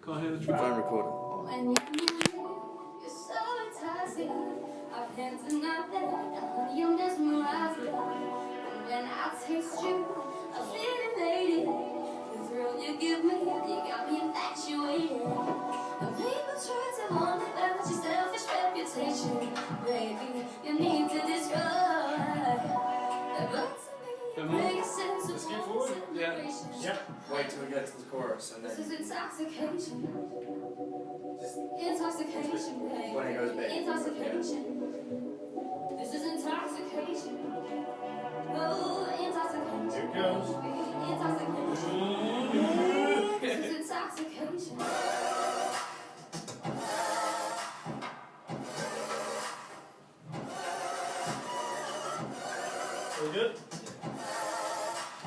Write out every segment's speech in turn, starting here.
Can't hear the track. Phone recorder. When you're so intoxicated, I can't deny that, honey, you mesmerize me. And when I taste you, I feel elated. The thrill you give me, you got me infatuated. And people try to warn me about your selfish reputation. Baby, you need to destroy. But to me, you make a sense of separation. Yeah. Wait till we get to the chorus and This is then intoxication. Intoxication, baby. when it goes big. Intoxication. This is intoxication. Oh, intoxication. Here it goes. Intoxication. This is intoxication. All good?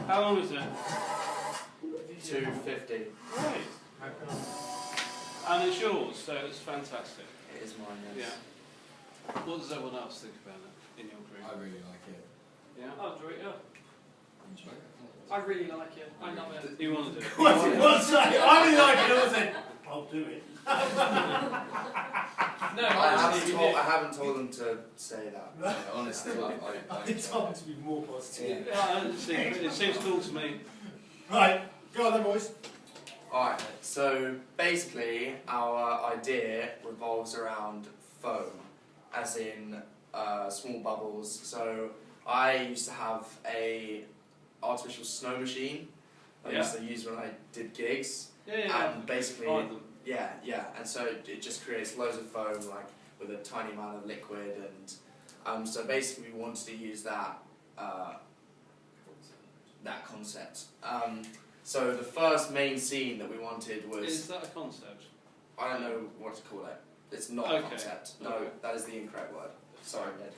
How long is it? 250. Right. And it's yours, so it's fantastic. It is mine, yes. Yeah. What does everyone else think about it in your group? I really like it. Yeah. I'll enjoy it, yeah. Enjoy it. I really like it. I love it. You want to do it? One second, I really like it, I said, I'll do it. No, I haven't told them to say that. Yeah, honestly, I I told him to be more positive. Yeah, it seems cool to me. Right, go on then, boys. Alright, so basically our idea revolves around foam, as in small bubbles. So I used to have a artificial snow machine I used to use when I did gigs. Yeah. And basically, Find them. yeah, and so it just creates loads of foam, like with a tiny amount of liquid, and so basically we wanted to use that that concept. So the first main scene that we wanted was, Is that a concept? I don't know what to call it. It's not a Okay. concept. No, Okay. that is the incorrect word. Sorry, Ned.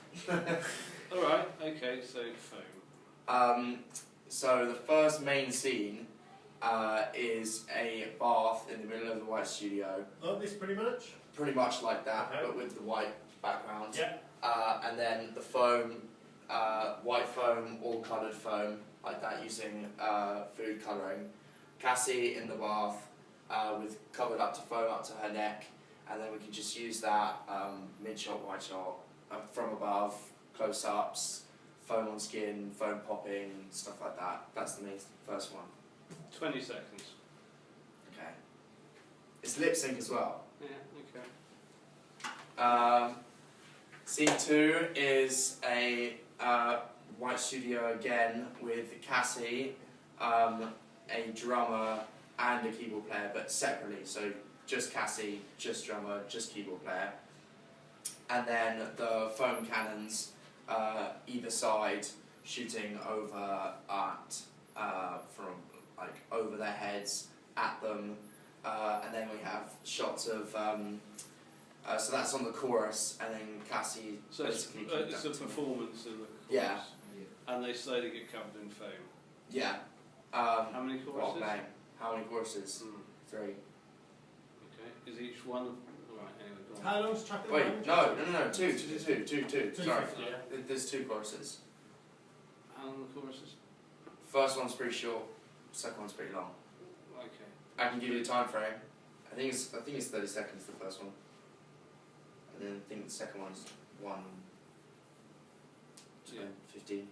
Alright, okay, so foam. So the first main scene is a bath in the middle of the white studio, Like this pretty much? pretty much like that, Okay. but with the white background. Yeah. And then the foam, white foam, all coloured foam, like that, using food colouring. Cassie in the bath, with covered up to foam up to her neck, and then we can just use that mid shot, wide shot, from above, close ups, foam on skin, foam popping, stuff like that. That's the main first one. 20 seconds. Okay. It's lip sync as well. Yeah, okay. Scene 2 is a white studio again with Cassie, a drummer and a keyboard player, but separately. So just Cassie, just drummer, just keyboard player. And then the foam cannons either side shooting over at from like over their heads at them, and then we have shots of so that's on the chorus, and then Cassie So it's basically a conducting- performance of the chorus. Yeah. And they slowly get covered in foam. Yeah. How many Rock choruses? bang. How many choruses? 3. Okay. Is each one? Right. Anyway, go on. How long's the track at the Wait, moment? no. Two. Sorry. 250, yeah. There's 2 choruses. How long the choruses? First one's pretty short. Second one's pretty long. Okay. I can give you a time frame. I think it's 30 seconds. The first one, and then I think the second one's 15.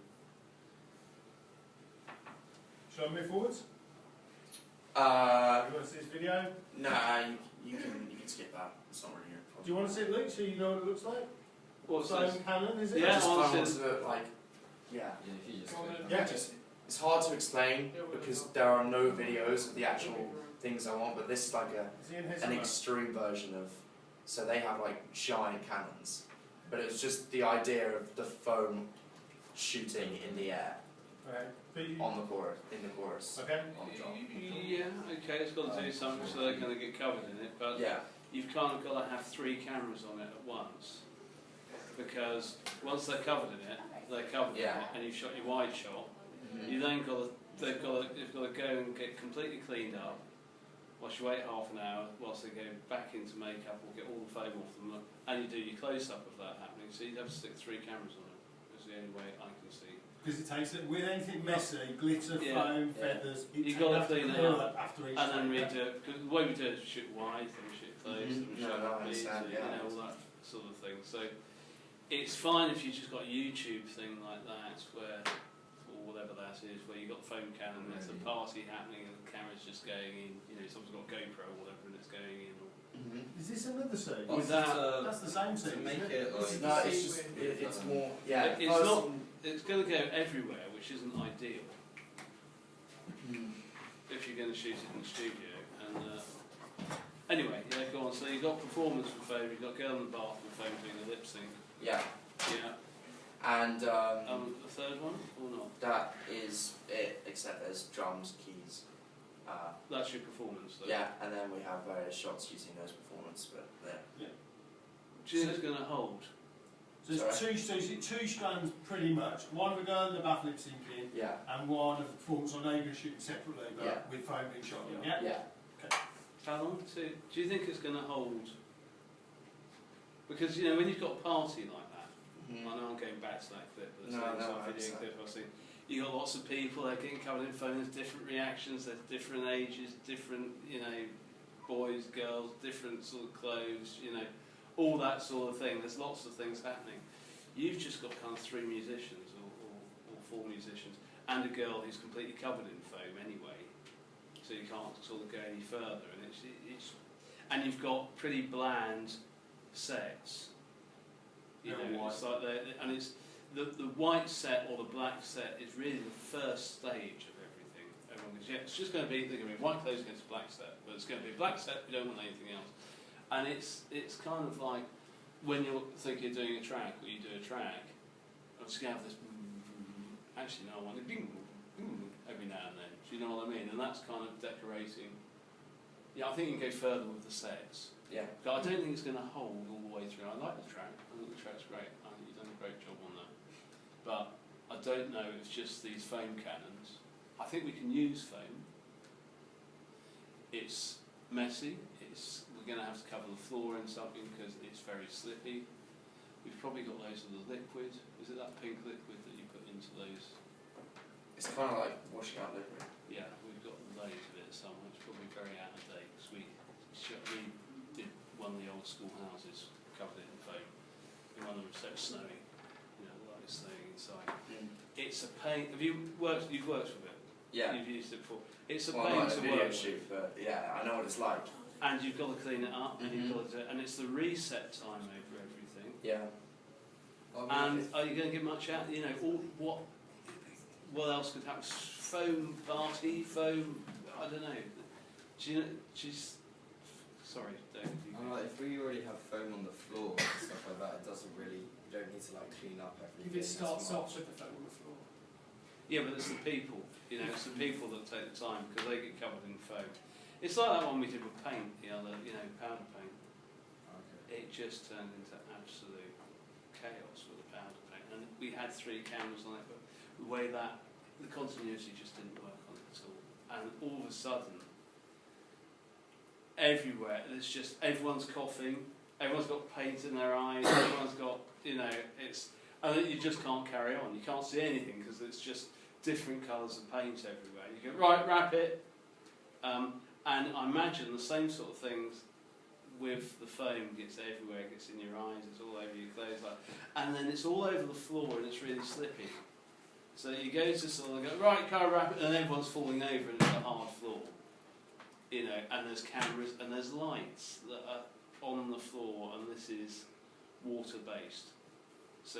Shall I move forwards? Uh, You want to see this video? nah, you can skip that. It's not really a problem. Do you want to see it, Luke, so you know what it looks like? What's Foam this? cannon, is it? Yeah. I just I kind wanna of want see to like, yeah. Yeah, if you just Go on click then. on Yeah. it. It's hard to explain because there are no videos of the actual things I want, but this is like Is he in here an somewhere? extreme version of. So they have like giant cannons, but it was just the idea of the foam shooting in the air Okay. But you- on the chorus, in the chorus, Okay. on the drop. Yeah. Okay. It's got to do something, so they're going to get covered in it. But Yeah, you've kind of got to have 3 cameras on it at once, because once they're covered in it, Yeah. and you've shot your wide shot. You then you've got to go and get completely cleaned up. Whilst you wait half an hour, whilst they go back into makeup or get all the foam off them, and you do your close up of that happening. So you'd have to stick 3 cameras on it. Is the only way I can see. Because it takes it with anything messy, glitter, Yeah. foam, Yeah. feathers. You gotta clean it clear up. after each And then take, redo it, because the way we do it is shoot wide, and shoot close, Mhm. and No, shoot no, I beats, understand, and, yeah. you know, all that sort of thing. So it's fine if you just got a YouTube thing like that, where, or whatever that is, where you've got the foam cannon, there's a party happening, and the camera's just going in, you know, someone's got a GoPro or whatever, and it's going in. Or, Is this another scene? With that- That's the same to scene. make isn't it This is like. No, the it's scene just with- it's more. Yeah. It's first- not. It's going to go everywhere, which isn't ideal Mm. if you're going to shoot it in the studio. And anyway, yeah, go on. So you've got performance with foam, you've got girl in the bath with foam doing a lip sync. Yeah. Yeah. And The third one or not? that is it, except there's drums, keys. That's your performance. Though. Yeah, and then we have various shots using those performance, but yeah. Do you think it's going to hold? So it's two strands pretty much. One of a girl in the bath lip syncing, Yeah. and one of the performance on Agra shooting separately, but Yeah. with foam being shot in. Yeah. Yeah. Yeah. How long? Do you think it's going to hold? Because you know when you've got a party like that. Mhm. I know I'm going back to that clip, but it's No, like no, some I video understand. clip I've seen. You got lots of people, they're getting covered in foam, there's different reactions, there's different ages, different, you know, boys, girls, different sort of clothes, you know, all that sort of thing. There's lots of things happening. You've just got kind of 3 musicians or 4 musicians and a girl who's completely covered in foam anyway, so you can't sort of go any further. And and you've got pretty bland sets. You They're know, white. it's like and it's the white set or the black set is really the first stage of everything. Everyone goes, yeah, it's just going to be, they're going to be white clothes against a black set, but it's going to be a black set, we don't want anything else. And it's kind of like when you think you're doing a track, or you do a track, I'm just going to have this, actually no, I want it every now and then, do you know what I mean? And that's kind of decorating. Yeah, I think you can go further with the sets. Yeah. But I don't think it's going to hold all the way through. I like the track. I think the track's great. I think you've done a great job on that. But I don't know if it's just these foam cannons. I think we can use foam. It's messy. We're going to have to cover the floor in something because it's very slippy. We've probably got loads of the liquid. Is it that pink liquid that you put into those? It's kind of like washing out liquid. Yeah, we've got loads of it somewhere. It's probably very out of date because we did one of the old school houses, covered it in foam. In one of them, so it was snowing. You know, like it's snowing inside. It's a pain. You've worked with it. Yeah. You've used it before. It's a Well, pain not a to video work shoot, with, but yeah, I know what it's like. and you've got to clean it up, and you've Mhm. got to do it, and it's the reset time over everything. Yeah. And are you going to get much out? You know, what else could happen? Foam party, foam. I don't know. Do you know? Sorry, David. I'm like, if we already have foam on the floor and stuff like that, it doesn't really. You don't need to like clean up everything. If it starts as off much. with the foam on the floor. Yeah, but it's the people. You know, it's the people that take the time because they get covered in foam. It's like that one we did with paint, the other, you know, powder paint. Okay. It just turned into absolute chaos with the powder paint, and we had 3 cameras on it, but the way that the continuity just didn't work on it at all. And all of a sudden, everywhere, it's just everyone's coughing, everyone's got paint in their eyes, everyone's got, you know, and you just can't carry on. You can't see anything because it's just different colours of paint everywhere. You go, right, wrap it. And I imagine the same sort of things with the foam gets everywhere, it gets in your eyes, it's all over your clothes, and then it's all over the floor and it's really slippy. So you go to sort of go, right, can't wrap it, and everyone's falling over and it's a hard floor. You know, and there's cameras and there's lights that are on the floor, and this is water-based. So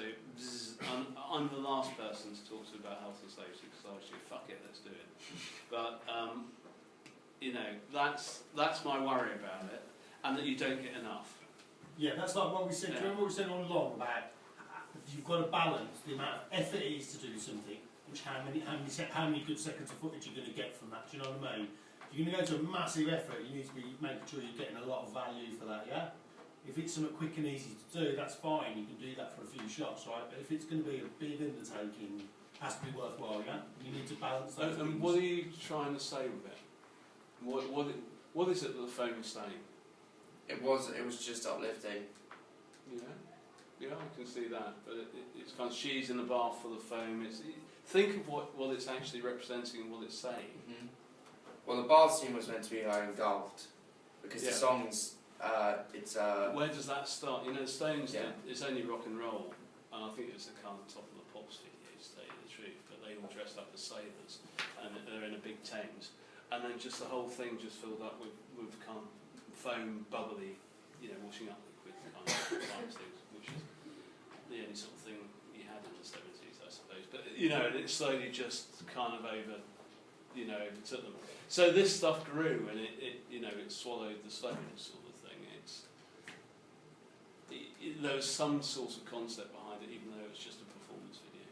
I'm the last person to talk to about health and safety because I was just, fuck it, let's do it. But you know, that's my worry about it, and that you don't get enough. Yeah, that's like what we said. Do you remember what we said all along about you've got to balance the amount of effort it is to do something, which how many good seconds of footage you're going to get from that. Do you know what I mean? If you're going to go to a massive effort, you need to be making sure you're getting a lot of value for that. Yeah. If it's something quick and easy to do, that's fine. You can do that for a few shots, right? But if it's going to be a big undertaking, it has to be worthwhile. Yeah. You need to balance those And things. what are you trying to say with it? What is it that the foam is saying? It was just uplifting. Yeah, I can see that. But it's kind of she's in the bath full of foam. think of what it's actually representing and what it's saying. Mhm. Well, the bath scene was meant to be engulfed because the Yeah. songs. It's Where does that start? You know, the Stones Yeah. did, it's only rock and roll, and I think it was the kind of Top of the Pops video, to tell you the truth, but they all dressed up as sailors, and they're in a big tent, and then just the whole thing just filled up with kind of foam, bubbly, you know, washing up liquid kind of type things, which is the only sort of thing you had in the 70s, I suppose. But, you know, and it slowly just kind of overtook them. So this stuff grew, and it you know, it swallowed the Stones sort of thing. There was some sort of concept behind it, even though it was just a performance video.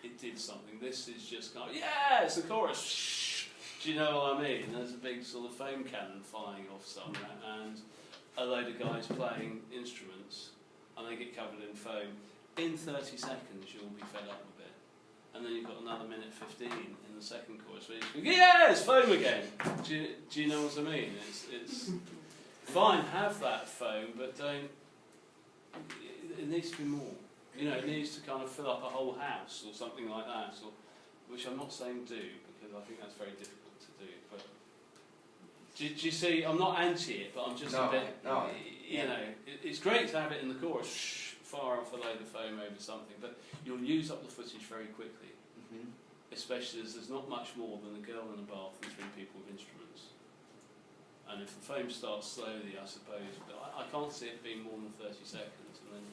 It did something. This is just kind of, yeah, it's the chorus. Shh. Do you know what I mean? There's a big sort of foam cannon flying off somewhere, and a load of guys playing instruments, and they get covered in foam. In 30 seconds, you'll be fed up with it. And then you've got another minute 15 in the second chorus where you go, yeah, it's foam again. Do you know what I mean? It's fine, have that foam, but don't. It needs to be more. You know, it needs to kind of fill up a whole house or something like that, which I'm not saying do, because I think that's very difficult to do. But do you see? I'm not anti it, but I'm just a bit. You know, it's great to have it in the chorus. Fire off a load of foam over something, but you'll use up the footage very quickly, especially as there's not much more than a girl in a bath and 3 people with instruments. And if the foam starts slowly, I suppose, but I can't see it being more than 30 seconds. And then,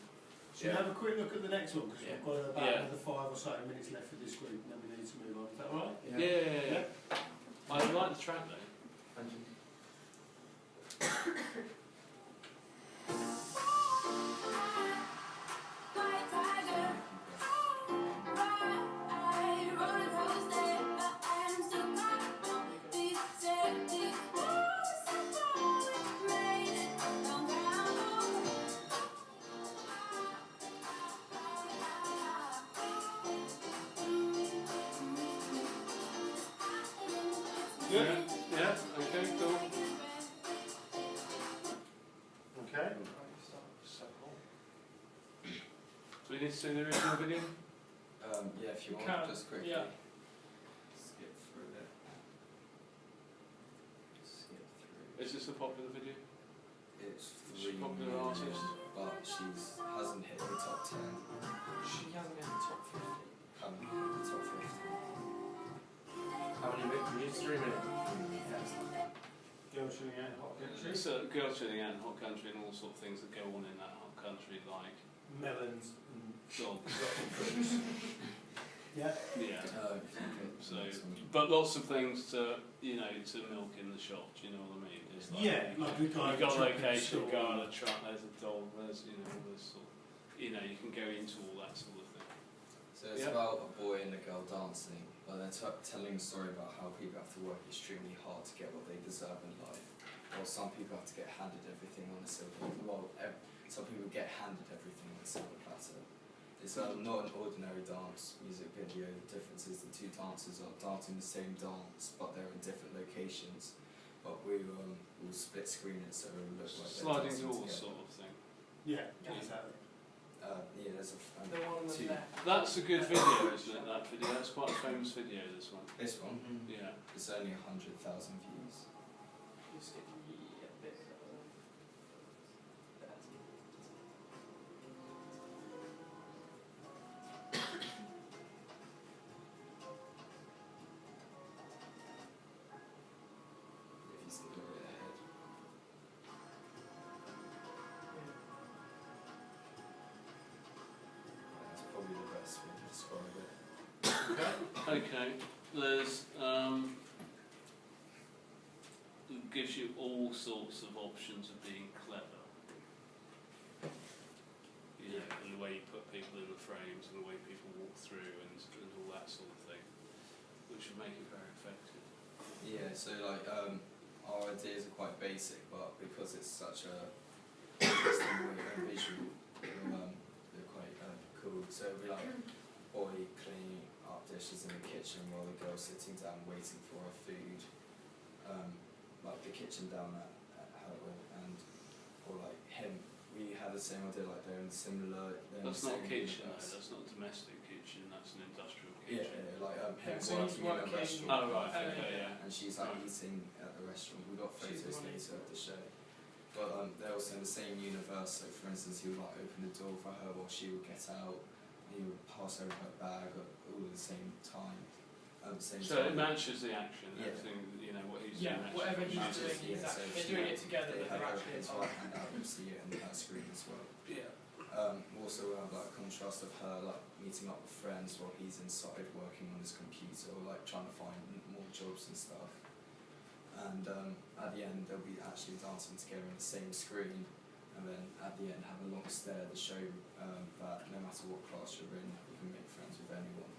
Should we have a quick look at the next one, because Yeah. we've got about Yeah. another 5 or so minutes left for this group, and then we need to move on. Is that all right? yeah. I like the track though. Yeah, okay, cool. Okay. So cool. So we need to see the original video? Yeah, if you You want, can, just quickly yeah. skip through it. Skip through. Is this a popular video? It's She's 3 a popular million, artist. but she hasn't hit the top 10. She hasn't hit the top 50. Haven't hit the top 50. How many minutes? 3 minutes. Girl shooting out hot country. It's a girl chilling out in hot country and all sorts of things that go on in that hot country, like Melons and dogs. yeah. Yeah. If you could, So, next one. but lots of things to, you know, to milk in the shop. Do you know what I mean? It's like, Yeah, like a guy you've got a chopping location, store. go on a truck. There's a dog. There's all this sort. You know, you can go into all that sort of thing. So it's Yeah. about a boy and a girl dancing, but they're telling a story about how people have to work extremely hard to get what they deserve in life. Or some people have to get handed everything on a silver. Some people get handed everything on a silver platter. It's not an ordinary dance music video. The difference is the 2 dancers are dancing the same dance, but they're in different locations. But we'll split screen it so it will look like they're Sliding dancing doors together. sort of thing. Yeah, exactly. Yeah, there's The one on the 2. left. That's a good video, isn't it? That video. That's quite a famous video. This one. This one, Yeah. it's only 100,000 views. Just get a bit If you still go ahead. That's probably the best way to describe it. Okay. There's it gives you all sorts of options of being clever. You know, and the way you put people in the frames and the way people walk through and all that sort of thing, which would make it very effective. Yeah, so like our ideas are quite basic, but because it's such a interesting way and visual, they're quite cool. So it'll be like boy cleaning up dishes in the kitchen while the girl's sitting down waiting for her food. Like the kitchen down at Hurtwell, and or like him. We had the same idea, like they're in similar. That's not a kitchen, though. That's not a domestic kitchen. kitchen, that's an industrial Yeah, kitchen. like him So he's working in a working- restaurant. Oh, right, okay, yeah. And she's like eating at the restaurant. We got She's the photos one later who- of the show. But they're also in the same universe. So for instance, he would like open the door for her while she would get out. He would pass over her bag all at the same time. At the same So it time. matches the action, Yeah. everything, you know, what he's Yeah, doing. whatever he's matches doing, it. he's Yeah, actually, so they're she- doing it together, They but have they're her actually his involved. right hand out and see it on her screen as well. Yeah. Also we have like a contrast of her like meeting up with friends while he's inside working on his computer or like trying to find more jobs and stuff. And at the end they'll be actually dancing together on the same screen, and then at the end have a long stare to show that no matter what class you're in, you can make friends with anyone.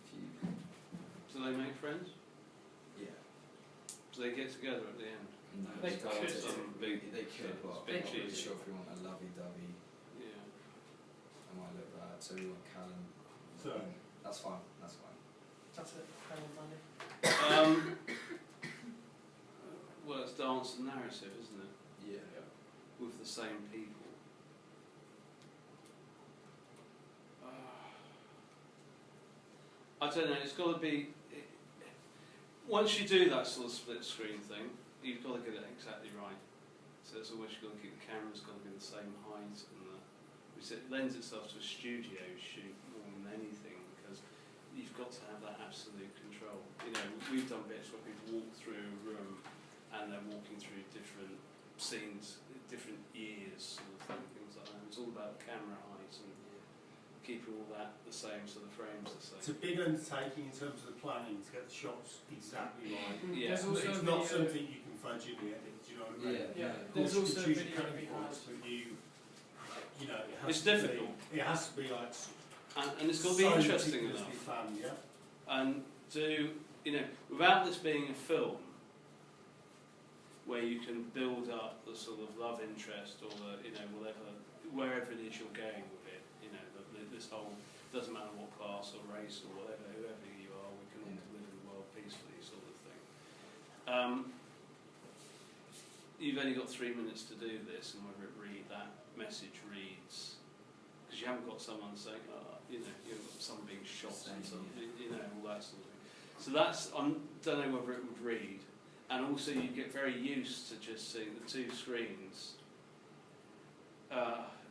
If you, Do they make friends? yeah. Do they get together at the end? No, They it's got could. to- Some big- they could, but I'm big not really cheesy. sure if we want a lovey-dovey. Yeah. I might look bad, so we want Callum. So, That's fine, that's fine. That's it, hang on, Monday. Well, it's dance and narrative, isn't it? Yeah. With the same people. I don't know, it's got to be. Once you do that sort of split screen thing, you've got to get it exactly right. So it's always, you've got to keep the camera's got to be the same height, and which it lends itself to a studio shoot more than anything, because you've got to have that absolute control. You know, we've done bits where people walk through a room and they're walking through different scenes, different years, sort of thing, things like that. It's all about camera height and keeping all that the same, so the frames the it's a same. big undertaking in terms of the planning to get the shots exactly right. Yeah. There's But also it's a not video- something you can fudge in the edit, do you know what I mean? Yeah, Of there's course, also a you can choose video your to cutting be points, had. but you know, it has It's to difficult. Be, it has to be like And it's got to be so interesting meticulously enough. planned, yeah. And do, you know, without this being a film where you can build up the sort of love interest or the, you know, whatever, wherever it is you're going with it, you know, this whole, doesn't matter what class or race or whatever, whoever you are, we can all live in the world peacefully sort of thing. You've only got 3 minutes to do this, and whether that message reads, because you haven't got someone saying, oh, you know, you haven't got someone being shot and something, you know, all that sort of thing. So that's, I don't know whether it would read, and also you get very used to just seeing the two screens,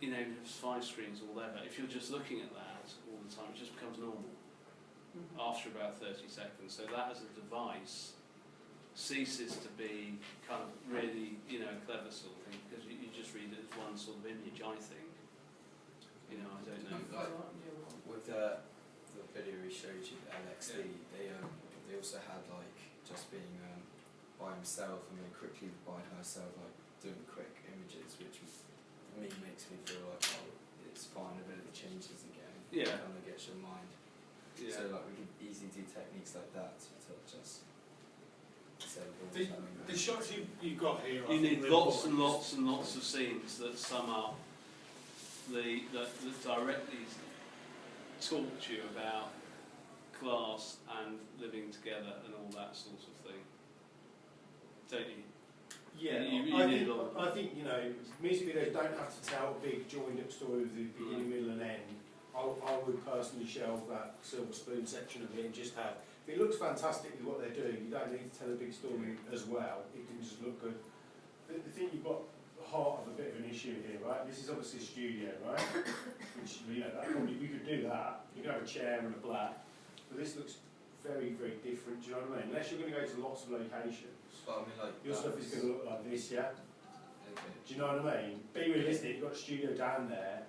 you know, if it's 5 screens or whatever, if you're just looking at that all the time, it just becomes normal after about 30 seconds. So that as a device ceases to be kind of really, you know, clever sort of thing, because you just read it as one sort of image, I think. You know, I don't know. With the video we showed you, the LXD, they also had like just being by himself, and then quickly by herself, like doing quick images, which for me makes me feel like, oh, it's fine, a bit of changes again. Yeah. Kind of gets your mind. Yeah. So like we can easily do techniques like that to just instead of always The, having the shots you've got here, I You think need they're lots and important. lots and lots of scenes that sum up that directly talk to you about class and living together and all that sort of thing. Don't you? Yeah, You I, need think, a lot. I think, you know, music videos don't have to tell a big joined up story with the beginning, middle and end. I would personally shelve that Silver Spoon section of it and just have, if it looks fantastic with what they're doing, you don't need to tell a big story as well, it can just look good. The thing you've got the heart of a bit of an issue here, right? This is obviously a studio, right? Which, you know, that probably, we could do that, you could have a chair and a black, but this looks very, very different, do you know what I mean? Unless you're going to go to lots of locations. But I mean, like Your stuff is going to look like this, yeah? Okay. Do you know what I mean? Be realistic, you've got a studio down there,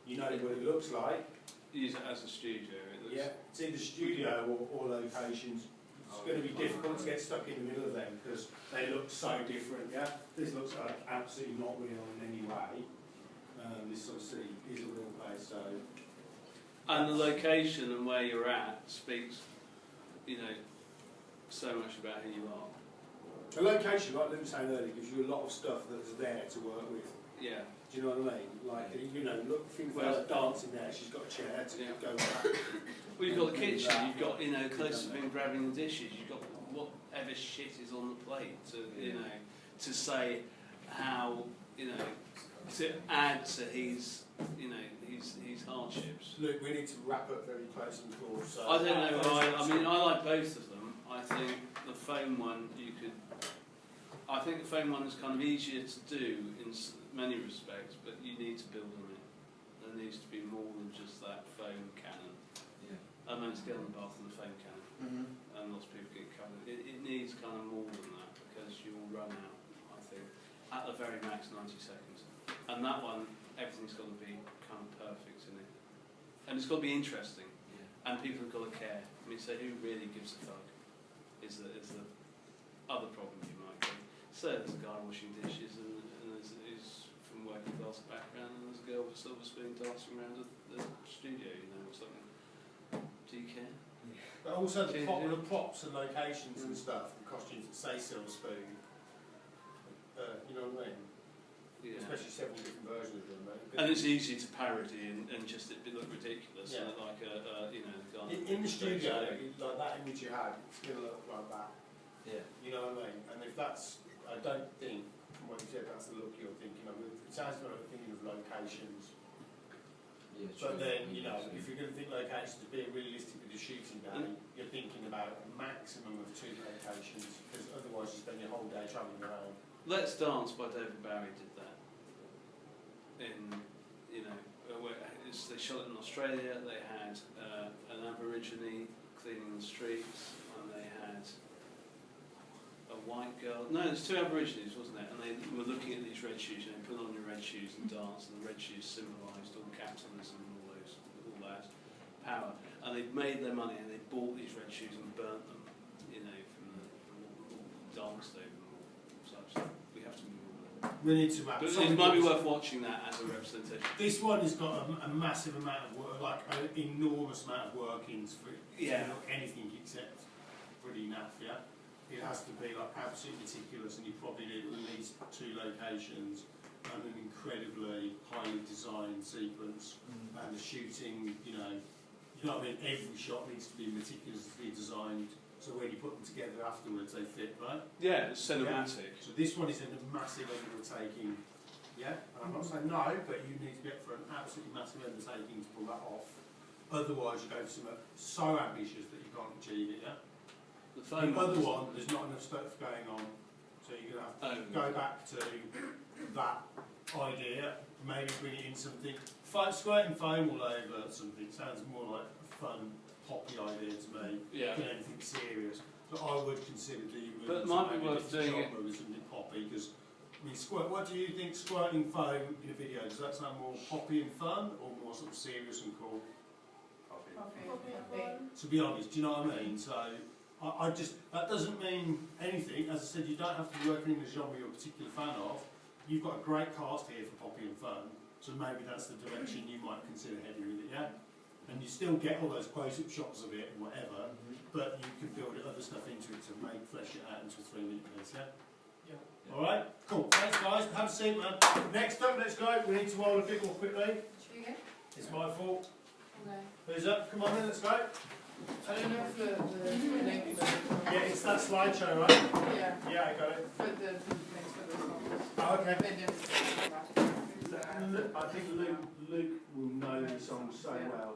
you know what it looks like. Use it as a studio. It looks, Yeah, it's either studio or locations. It's going to be difficult to get stuck in the middle of them because they look so different, yeah? This looks like absolutely not real in any way. This obviously is a real place, so... And the location and where you're at speaks, you know, so much about who you are. The location, like Luke was saying earlier, gives you a lot of stuff that's there to work with. Yeah. Do you know what I mean? Like, you know, look, think Well- about dancing there, she's got a chair to Yeah. go back. Well, you've got the kitchen, you've got, you know, close to him grabbing the dishes, you've got whatever shit is on the plate to, you know, to say how, you know, to add to his, you know, his hardships. Look, we need to wrap up very close on the floor. So I don't know. I mean, I like both of them. I think the foam one you could. I think the foam one is kind of easier to do in many respects, but you need to build on it. There needs to be more than just that foam cannon. Yeah. I mean, it's getting the bath and the foam cannon, and lots of people get covered. It needs kind of more than that because you will run out. I think at the very max 90 seconds, and that one everything's got to be kind of perfect in it, and it's got to be interesting, Yeah. and people have got to care. I mean, so who really gives a fuck? Is the other problem you might get. So there's a guy washing dishes and he's from working class background, and there's a girl with a silver spoon dancing around the studio, you know, or something. Do you care? But also the Yeah. the props and locations and stuff, and costumes that say Silver Spoon. You know what I mean? Yeah. Especially several different versions of them. And it's easy to parody and just it look ridiculous, Yeah. and like a you know, the guy. In the studio, like that image you had, it's going to look like that. Yeah. You know what I mean? And if that's, I don't think, from what you said, that's the look you're thinking of. It sounds like you're thinking of locations. Yeah, But true. then, you know, if you're going to think locations to be realistic with the shooting day, you're thinking about a maximum of 2 locations, because otherwise you spend your whole day travelling around. Let's Dance by David Bowie did that. You know, they shot it in Australia. They had an Aborigine cleaning the streets, and they had a white girl. No, there's 2 Aborigines, wasn't it? And they were looking at these red shoes, and they put on your red shoes and dance, and the red shoes symbolised all capitalism and all that power. And they made their money, and they bought these red shoes and burnt them, you know, from the danced over them all such. We have to move on. We need to wrap. But it might be worth watching that as a representation. This one has got a massive amount of work, like an enormous amount of workings for it Yeah. to look anything except pretty naff, yeah? It has to be like absolutely meticulous, and you probably need at least 2 locations and an incredibly highly designed sequence, and the shooting, you know what I mean, every shot needs to be meticulously designed, so when you put them together afterwards they fit, right? Yeah, it's cinematic. So this one is a massive undertaking, yeah? And I'm not saying no, but you need to get for an absolutely massive undertaking to pull that off. Otherwise you go for something so ambitious that you can't achieve it, yeah? The The phone other one, there's not enough stuff going on, so you're going to have to go back to that idea, maybe bring it in something. Squirting foam all over something sounds more like a fun, poppy idea to me Yeah. than anything serious. But I would consider the But it might be worth doing it. with something poppy, because I mean, what do you think squirting foam in a video, does that sound more poppy and fun, or more sort of serious and cool? To be honest, do you know what I mean? So I just, that doesn't mean anything. As I said, you don't have to be working in a genre you're a particular fan of. You've got a great cast here for poppy and fun, so maybe that's the direction you might consider heading with it, yeah? And you still get all those close-up shots of it and whatever, but you can build other stuff into it to flesh it out into a 3-minute piece, yeah? Yeah. Alright, cool. Thanks guys, have a seat man. Next up, let's go. We need to roll a bit more quickly. Should we go? It's my fault. Okay. Who's up? Come on then, let's go. I don't know if the link, Yeah, it's that slideshow, right? yeah, Yeah, I got it. but the links for the songs. Oh, okay. They didn't. I think Luke will know the song so well.